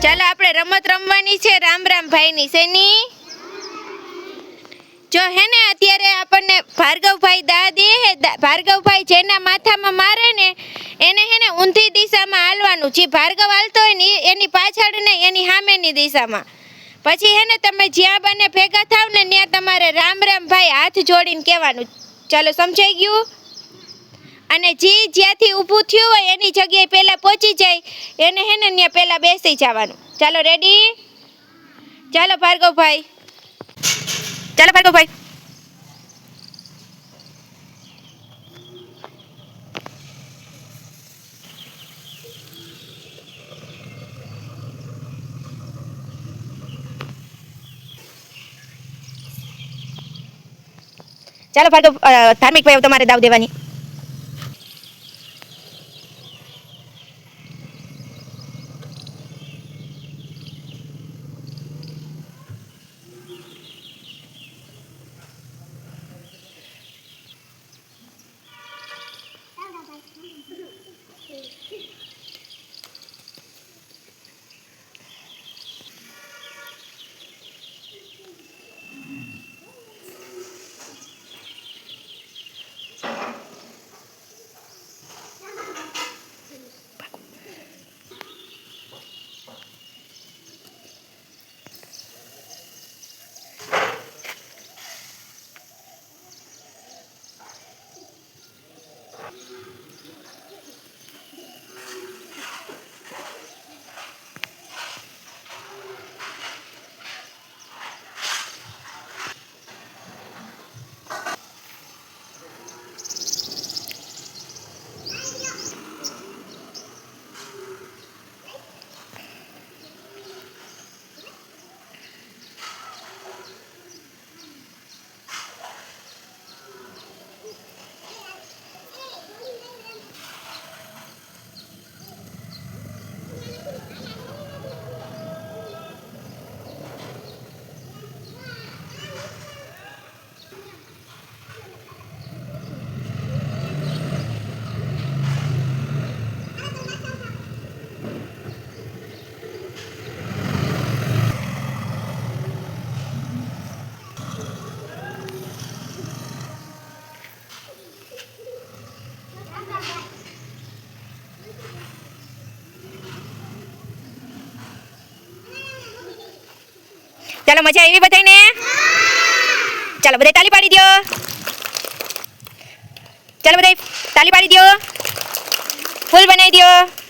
ચાલો આપણે રમત રમવાની છે રામ રામ ભાઈની શેની જો હે ને અત્યારે આપણને ભાર્ગવભાઈ દા દે હે ભાર્ગવભાઈ જેના માથામાં મારે ને એને હે ને ઊંધી દિશામાં હાલવાનું જે ભાર્ગવ હાલતો હોય ને એની પાછળ નહીં એની સામેની દિશામાં પછી હે ને તમે જ્યાં બને ભેગા થાવ ને ત્યાં તમારે રામ રામ ભાઈ હાથ જોડીને કહેવાનું ચાલો સમજાઈ ગયું અને જે જ્યાંથી ઊભું થયું હોય એની જગ્યાએ પહેલા પહોંચી જાય એને હે ને ત્યાં પહેલા બેસી જવાનું ચાલો રેડી ચાલો ભાર્ગવભાઈ ચાલો ભાર્ગવભાઈ ચાલો ભાર્ગવ ધાર્મિક ભાઈ તમારે દાવ દેવાની ચાલો મજા આવી બધાને ચાલો બધા તાલી પાડી દો ચાલો બધા તાલી પાડી દો ફૂલ બનાવી દો